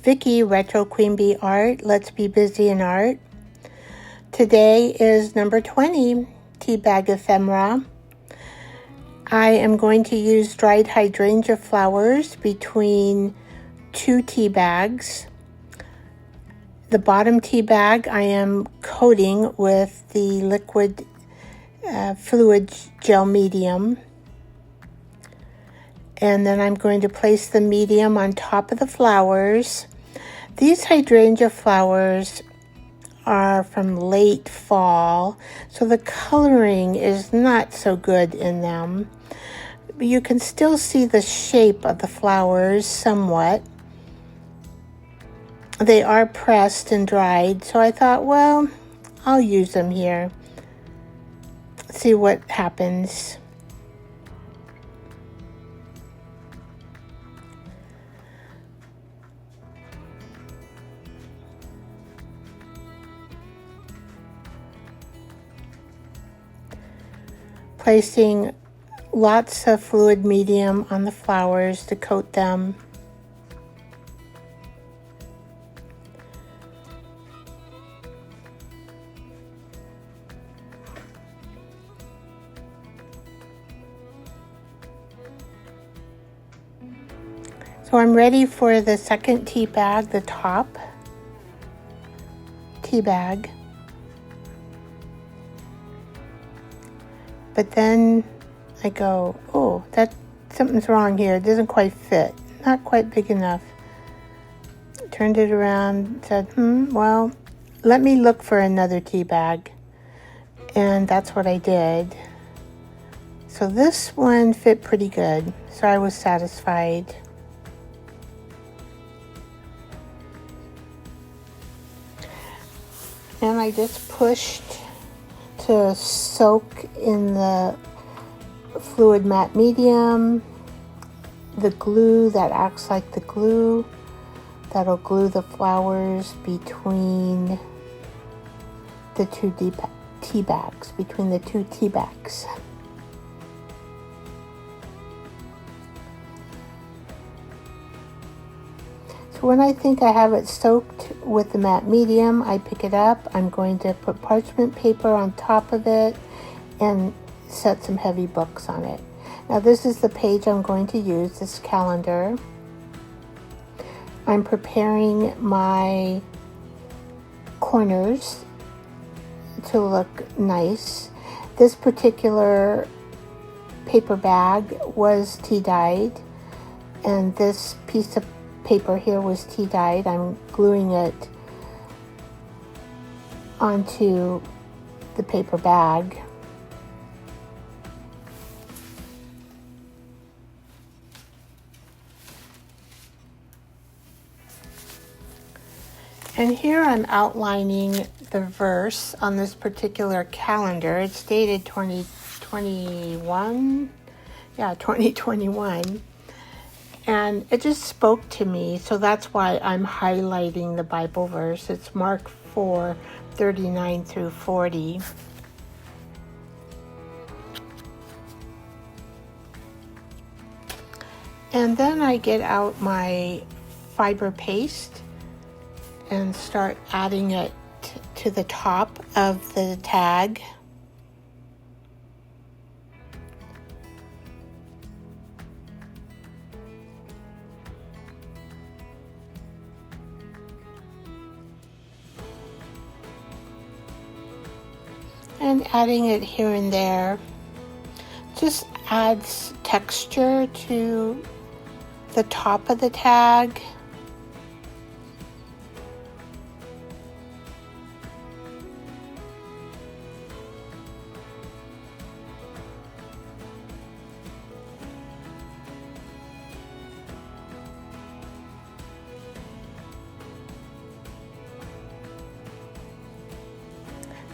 Vicky, Retro Queen Bee Art. Let's be busy in art. Today is number 20, Teabag ephemera. I am going to use dried hydrangea flowers between 2 tea bags. The bottom tea bag I am coating with the liquid fluid gel medium. And then I'm going to place the medium on top of the flowers. These hydrangea flowers are from late fall, so the coloring is not so good in them. You can still see the shape of the flowers somewhat. They are pressed and dried, so I thought, well, I'll use them here. See what happens. Placing lots of fluid medium on the flowers to coat them. So I'm ready for the second tea bag, the top tea bag. But then I go, oh, something's wrong here. It doesn't quite fit. Not quite big enough. Turned it around, said, well, let me look for another tea bag. And that's what I did. So this one fit pretty good. So I was satisfied. And I just pushed to soak in the fluid matte medium, the glue that acts like the glue, that'll glue the flowers between the two tea bags, between the 2 tea bags. So when I think I have it soaked with the matte medium, I pick it up. I'm going to put parchment paper on top of it and set some heavy books on it. Now this is the page I'm going to use, this calendar. I'm preparing my corners to look nice. This particular paper bag was tea dyed, and this piece of paper here was tea dyed. I'm gluing it onto the paper bag. And here I'm outlining the verse on this particular calendar. It's dated 2021. Yeah, 2021. And it just spoke to me, so that's why I'm highlighting the Bible verse. It's Mark 4:39 through 40. And then I get out my fiber paste and start adding it to the top of the tag. And adding it here and there just adds texture to the top of the tag.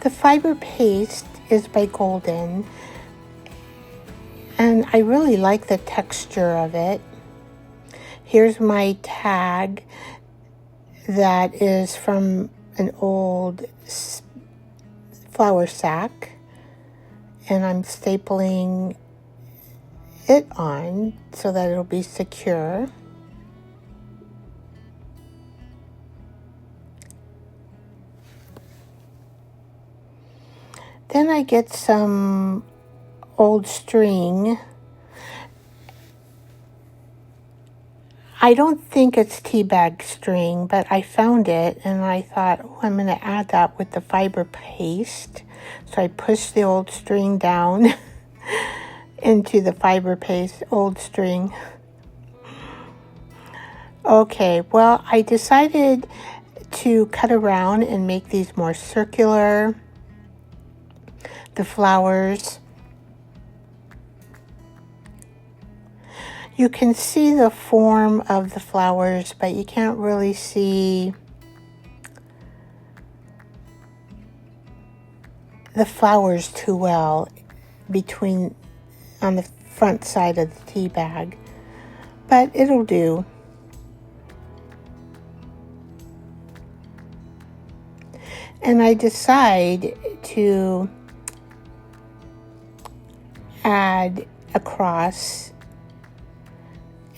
The fiber paste is by Golden, and I really like the texture of it. Here's my tag that is from an old flour sack, and I'm stapling it on so that it'll be secure. Then I get some old string. I don't think it's teabag string, but I found it and I thought, oh, I'm going to add that with the fiber paste. So I pushed the old string down into the fiber paste, old string. Okay, well, I decided to cut around and make these more circular. The flowers. You can see the form of the flowers, but you can't really see the flowers too well on the front side of the tea bag, but it'll do. And I decide to add a cross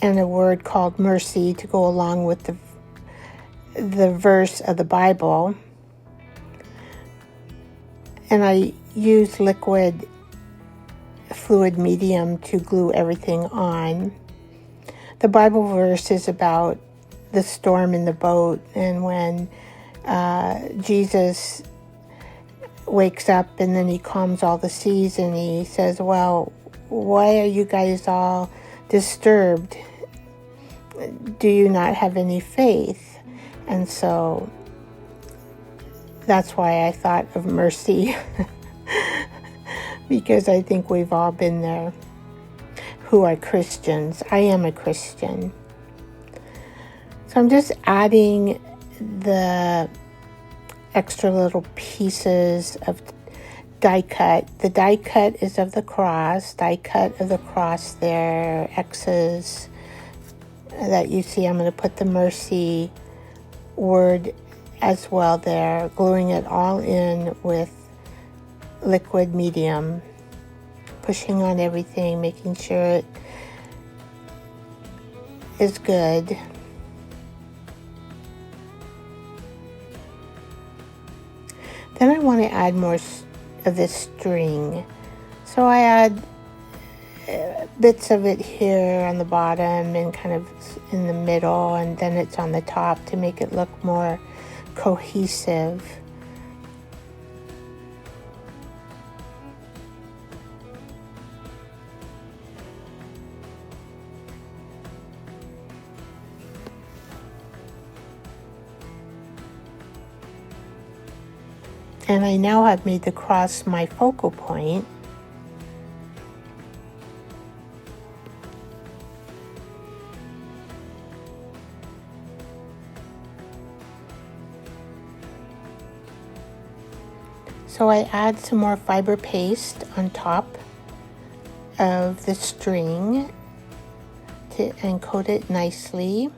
and a word called mercy to go along with the verse of the Bible. And I use liquid fluid medium to glue everything on. The Bible verse is about the storm in the boat, and when Jesus wakes up and then he calms all the seas and he says, well, why are you guys all disturbed? Do you not have any faith? And so that's why I thought of mercy, because I think we've all been there who are Christians. I am a Christian. So I'm just adding the extra little pieces of die cut. The die cut is of the cross, die cut of the cross there, X's that you see. I'm going to put the mercy word as well there, gluing it all in with liquid medium, pushing on everything, making sure it is good. Then I want to add more of this string. So I add bits of it here on the bottom and kind of in the middle, and then it's on the top to make it look more cohesive. And I now have made the cross my focal point. So I add some more fiber paste on top of the string and coat it nicely.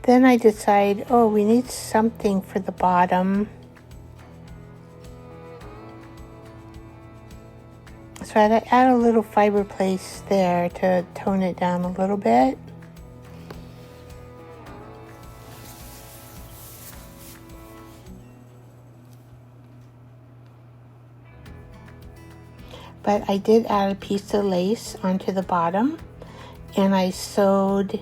Then I decide, oh, we need something for the bottom. So I add a little fiber paste there to tone it down a little bit. But I did add a piece of lace onto the bottom, and I sewed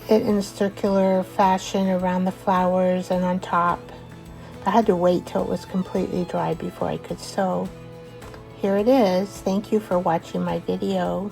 it in a circular fashion around the flowers and on top. I had to wait till it was completely dry before I could sew. Here it is. Thank you for watching my video.